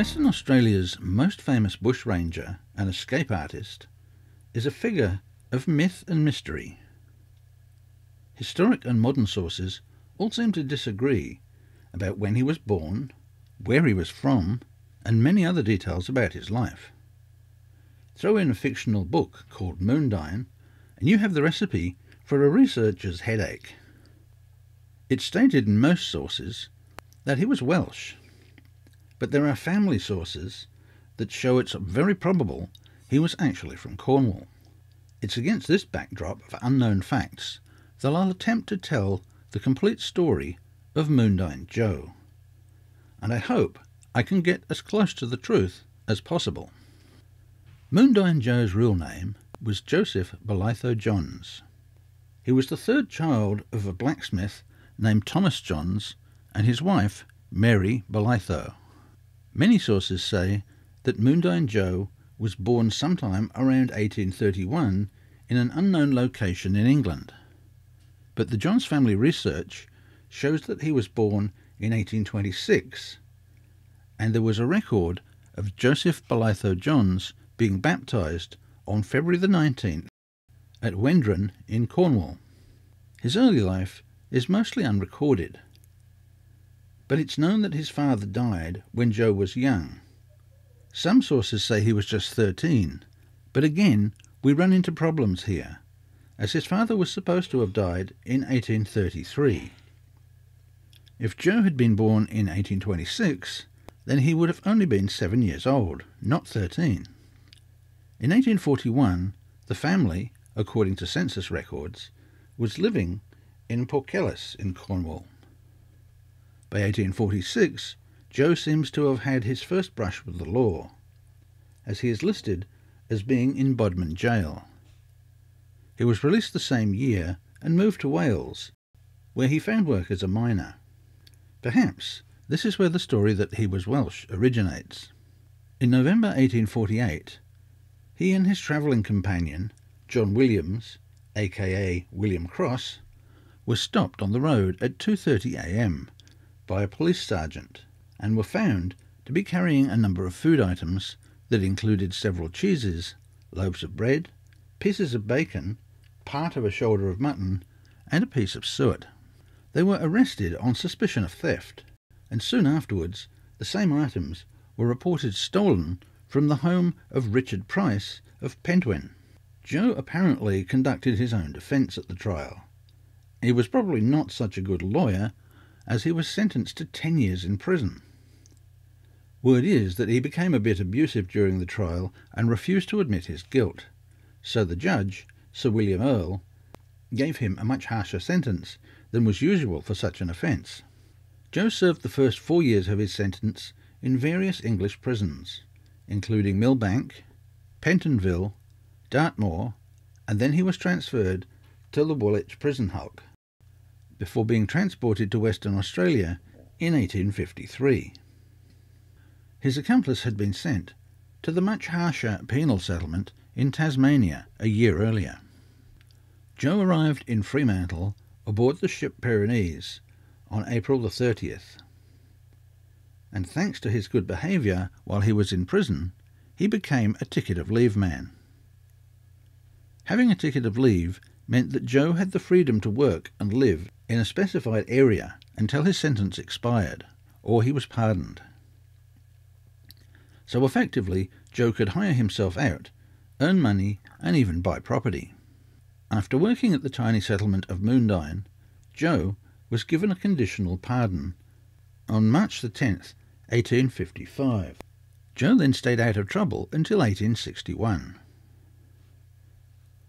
Western Australia's most famous bushranger and escape artist is a figure of myth and mystery. Historic and modern sources all seem to disagree about when he was born, where he was from, and many other details about his life. Throw in a fictional book called Moondyne, and you have the recipe for a researcher's headache. It's stated in most sources that he was Welsh, but there are family sources that show it's very probable he was actually from Cornwall. It's against this backdrop of unknown facts that I'll attempt to tell the complete story of Moondyne Joe, and I hope I can get as close to the truth as possible. Moondyne Joe's real name was Joseph Bolitho Johns. He was the third child of a blacksmith named Thomas Johns and his wife Mary Bolitho. Many sources say that Moondyne Joe was born sometime around 1831 in an unknown location in England, but the Johns family research shows that he was born in 1826, and there was a record of Joseph Bolitho Johns being baptised on February the 19th at Wendron in Cornwall. His early life is mostly unrecorded, but it's known that his father died when Joe was young. Some sources say he was just 13, but again we run into problems here, as his father was supposed to have died in 1833. If Joe had been born in 1826, then he would have only been 7 years old, not 13. In 1841, the family, according to census records, was living in Porkellis in Cornwall. By 1846, Joe seems to have had his first brush with the law, as he is listed as being in Bodmin Jail. He was released the same year and moved to Wales, where he found work as a miner. Perhaps this is where the story that he was Welsh originates. In November 1848, he and his travelling companion, John Williams, aka William Cross, were stopped on the road at 2:30 a.m. by a police sergeant, and were found to be carrying a number of food items that included several cheeses, loaves of bread, pieces of bacon, part of a shoulder of mutton, and a piece of suet. They were arrested on suspicion of theft, and soon afterwards the same items were reported stolen from the home of Richard Price of Pentwyn. Joe apparently conducted his own defence at the trial. He was probably not such a good lawyer, as he was sentenced to 10 years in prison. Word is that he became a bit abusive during the trial and refused to admit his guilt, so the judge, Sir William Earle, gave him a much harsher sentence than was usual for such an offence. Joe served the first 4 years of his sentence in various English prisons, including Millbank, Pentonville, Dartmoor, and then he was transferred to the Woolwich prison hulk, before being transported to Western Australia in 1853. His accomplice had been sent to the much harsher penal settlement in Tasmania a year earlier. Joe arrived in Fremantle aboard the ship Pyrenees on April the 30th, and thanks to his good behaviour while he was in prison, he became a ticket of leave man. Having a ticket of leave meant that Joe had the freedom to work and live in a specified area until his sentence expired, or he was pardoned. So effectively, Joe could hire himself out, earn money, and even buy property. After working at the tiny settlement of Moondyne, Joe was given a conditional pardon on March the 10th, 1855. Joe then stayed out of trouble until 1861.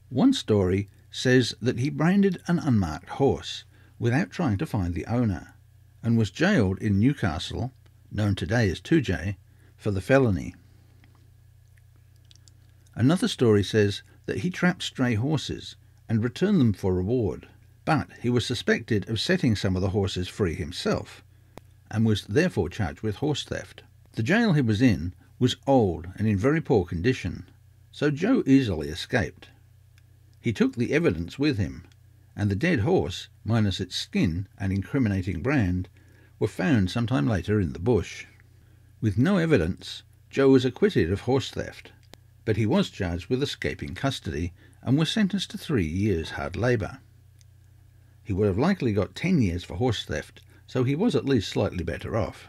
One story says that he branded an unmarked horse without trying to find the owner, and was jailed in Newcastle, known today as 2J, for the felony. Another story says that he trapped stray horses and returned them for reward, but he was suspected of setting some of the horses free himself, and was therefore charged with horse theft. The jail he was in was old and in very poor condition, so Joe easily escaped. He took the evidence with him, and the dead horse, minus its skin and incriminating brand, were found sometime later in the bush. With no evidence, Joe was acquitted of horse theft, but he was charged with escaping custody and was sentenced to 3 years hard labour. He would have likely got 10 years for horse theft, so he was at least slightly better off.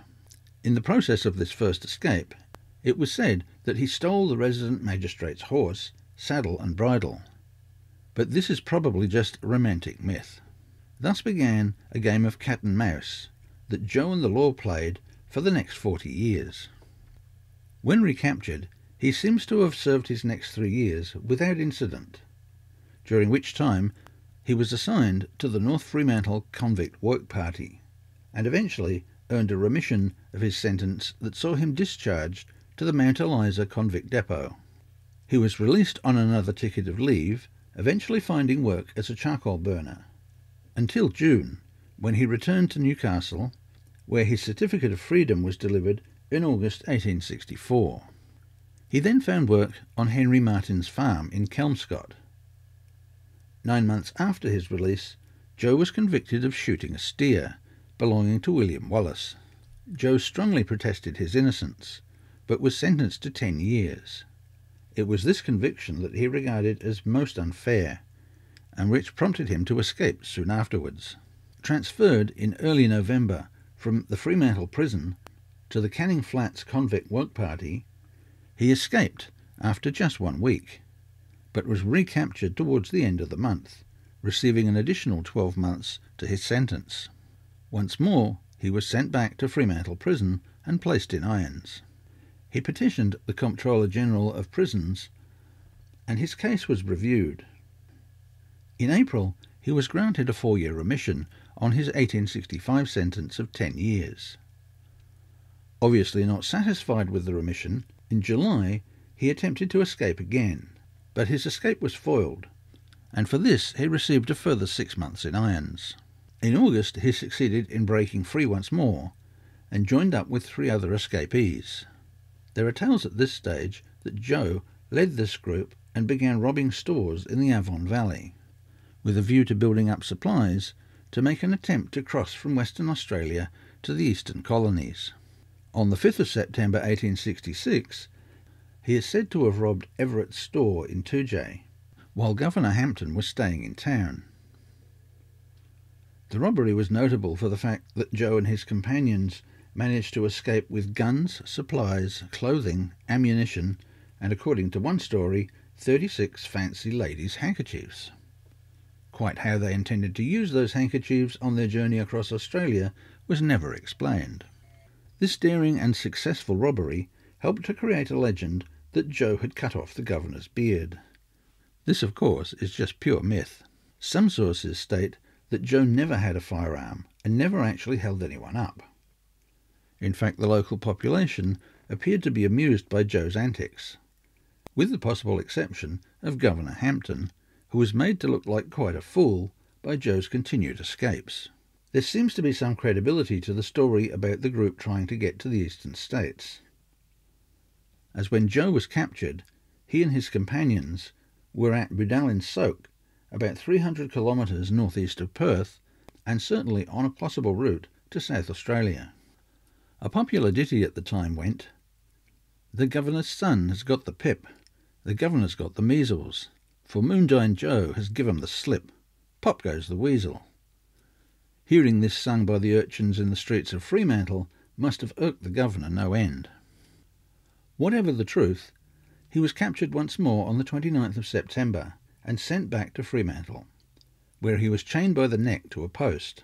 In the process of this first escape, it was said that he stole the resident magistrate's horse, saddle and bridle, but this is probably just a romantic myth. Thus began a game of cat and mouse that Joe and the law played for the next 40 years. When recaptured, he seems to have served his next 3 years without incident, during which time he was assigned to the North Fremantle convict work party, and eventually earned a remission of his sentence that saw him discharged to the Mount Eliza convict depot. He was released on another ticket of leave, eventually finding work as a charcoal burner, until June, when he returned to Newcastle, where his certificate of freedom was delivered in August 1864. He then found work on Henry Martin's farm in Kelmscott. 9 months after his release, Joe was convicted of shooting a steer belonging to William Wallace. Joe strongly protested his innocence, but was sentenced to 10 years. It was this conviction that he regarded as most unfair, and which prompted him to escape soon afterwards. Transferred in early November from the Fremantle prison to the Canning Flats convict work party, he escaped after just 1 week, but was recaptured towards the end of the month, receiving an additional 12 months to his sentence. Once more, he was sent back to Fremantle prison and placed in irons. He petitioned the Comptroller General of Prisons, and his case was reviewed. In April, he was granted a 4-year remission on his 1865 sentence of 10 years. Obviously not satisfied with the remission, in July he attempted to escape again, but his escape was foiled, and for this he received a further 6 months in irons. In August he succeeded in breaking free once more, and joined up with 3 other escapees. There are tales at this stage that Joe led this group and began robbing stores in the Avon Valley, with a view to building up supplies to make an attempt to cross from Western Australia to the eastern colonies. On the 5th of September 1866, he is said to have robbed Everett's store in Toodyay, while Governor Hampton was staying in town. The robbery was notable for the fact that Joe and his companions managed to escape with guns, supplies, clothing, ammunition, and, according to one story, 36 fancy ladies' handkerchiefs. Quite how they intended to use those handkerchiefs on their journey across Australia was never explained. This daring and successful robbery helped to create a legend that Joe had cut off the governor's beard. This, of course, is just pure myth. Some sources state that Joe never had a firearm and never actually held anyone up. In fact, the local population appeared to be amused by Joe's antics, with the possible exception of Governor Hampton, who was made to look like quite a fool by Joe's continued escapes. There seems to be some credibility to the story about the group trying to get to the eastern states, as when Joe was captured, he and his companions were at Budallin Soak, about 300 kilometres northeast of Perth, and certainly on a possible route to South Australia. A popular ditty at the time went, "The governor's son has got the pip, the governor's got the measles, for Moondyne Joe has given him the slip, pop goes the weasel." Hearing this sung by the urchins in the streets of Fremantle must have irked the governor no end. Whatever the truth, he was captured once more on the 29th of September and sent back to Fremantle, where he was chained by the neck to a post.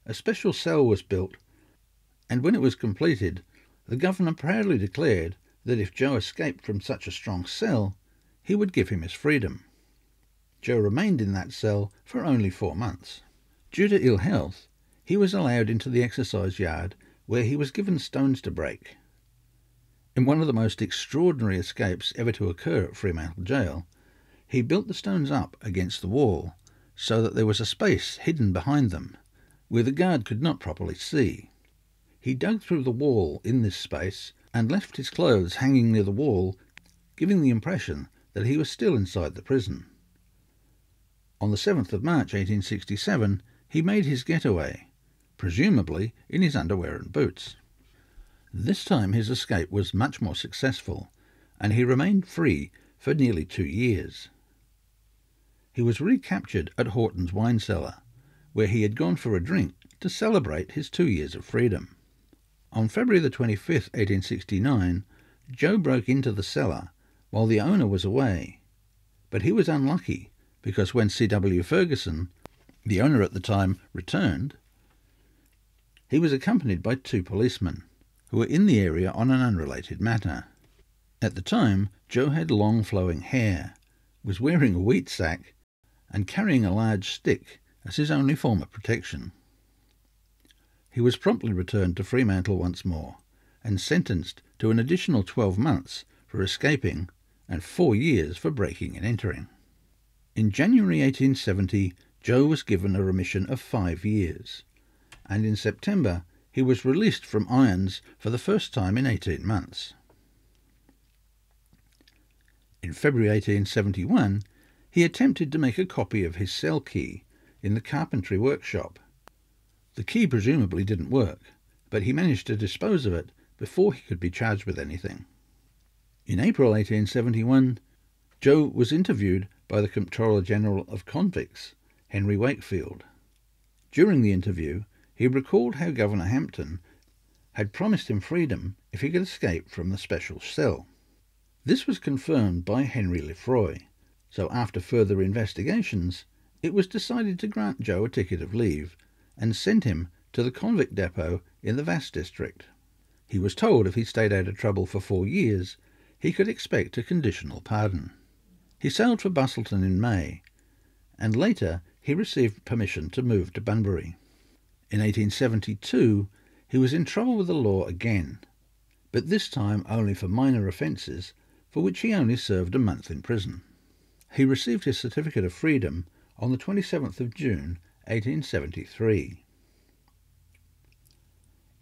A special cell was built, and when it was completed, the governor proudly declared that if Joe escaped from such a strong cell, he would give him his freedom. Joe remained in that cell for only 4 months. Due to ill health, he was allowed into the exercise yard, where he was given stones to break. In one of the most extraordinary escapes ever to occur at Fremantle Jail, he built the stones up against the wall so that there was a space hidden behind them, where the guard could not properly see. He dug through the wall in this space and left his clothes hanging near the wall, giving the impression that he was still inside the prison. On the 7th of March 1867, he made his getaway, presumably in his underwear and boots. This time his escape was much more successful, and he remained free for nearly 2 years. He was recaptured at Horton's wine cellar, where he had gone for a drink to celebrate his 2 years of freedom. On February the 25th, 1869, Joe broke into the cellar while the owner was away, but he was unlucky because when C.W. Ferguson, the owner at the time, returned, he was accompanied by 2 policemen who were in the area on an unrelated matter. At the time, Joe had long flowing hair, was wearing a wheat sack, and carrying a large stick as his only form of protection. He was promptly returned to Fremantle once more and sentenced to an additional 12 months for escaping and 4 years for breaking and entering. In January 1870, Joe was given a remission of 5 years, and in September he was released from irons for the first time in 18 months. In February 1871, he attempted to make a copy of his cell key in the carpentry workshop. The key presumably didn't work, but he managed to dispose of it before he could be charged with anything. In April 1871, Joe was interviewed by the Comptroller General of Convicts, Henry Wakefield. During the interview, he recalled how Governor Hampton had promised him freedom if he could escape from the special cell. This was confirmed by Henry Lefroy, so after further investigations, it was decided to grant Joe a ticket of leave and send him to the convict depot in the Vasse district. He was told if he stayed out of trouble for 4 years, he could expect a conditional pardon. He sailed for Bustleton in May, and later he received permission to move to Bunbury. In 1872, he was in trouble with the law again, but this time only for minor offences for which he only served a month in prison. He received his certificate of freedom on the 27th of June, 1873.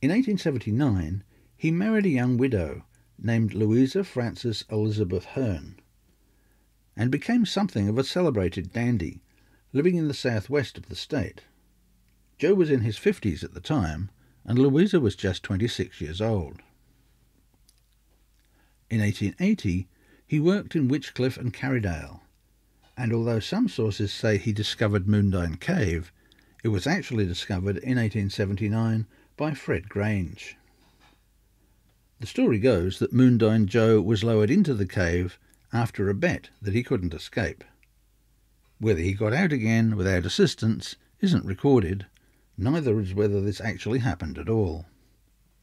In 1879, he married a young widow named Louisa Frances Elizabeth Hearn, and became something of a celebrated dandy, living in the southwest of the state. Joe was in his 50s at the time, and Louisa was just 26 years old. In 1880, he worked in Witchcliffe and Carrydale, and although some sources say he discovered Moondyne Cave, it was actually discovered in 1879 by Fred Grange. The story goes that Moondyne Joe was lowered into the cave after a bet that he couldn't escape. Whether he got out again without assistance isn't recorded, neither is whether this actually happened at all.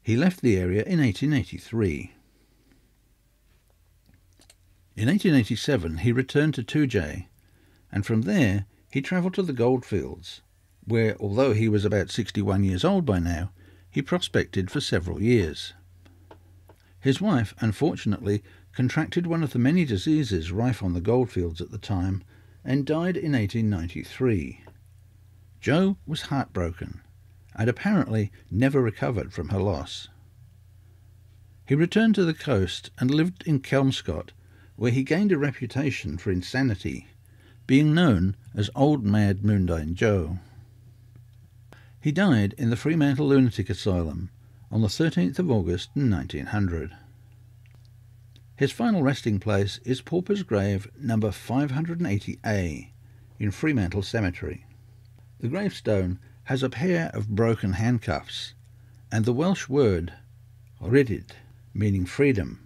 He left the area in 1883. In 1887 he returned to Toodyay, and from there he travelled to the goldfields, where, although he was about 61 years old by now, he prospected for several years. His wife, unfortunately, contracted one of the many diseases rife on the goldfields at the time and died in 1893. Joe was heartbroken and apparently never recovered from her loss. He returned to the coast and lived in Kelmscott, where he gained a reputation for insanity, being known as Old Mad Moondyne Joe. He died in the Fremantle Lunatic Asylum on the 13th of August 1900. His final resting place is Pauper's Grave No. 580A in Fremantle Cemetery. The gravestone has a pair of broken handcuffs and the Welsh word Rhyddid, meaning freedom.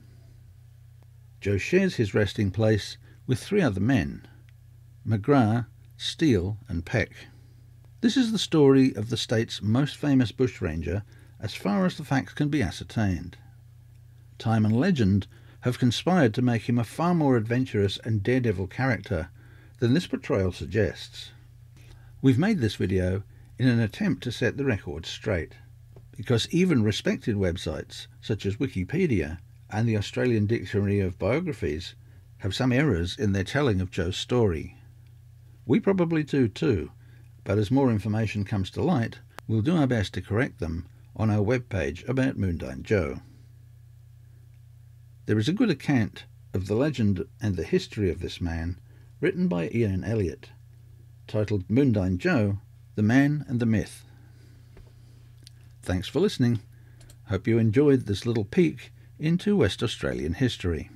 Joe shares his resting place with 3 other men, McGrath, Steele and Peck. This is the story of the state's most famous bushranger as far as the facts can be ascertained. Time and legend have conspired to make him a far more adventurous and daredevil character than this portrayal suggests. We've made this video in an attempt to set the record straight, because even respected websites such as Wikipedia and the Australian Dictionary of Biographies have some errors in their telling of Joe's story. We probably do too, but as more information comes to light, we'll do our best to correct them on our webpage about Moondyne Joe. There is a good account of the legend and the history of this man written by Ian Elliott, titled Moondyne Joe, The Man and the Myth. Thanks for listening. Hope you enjoyed this little peek into West Australian history.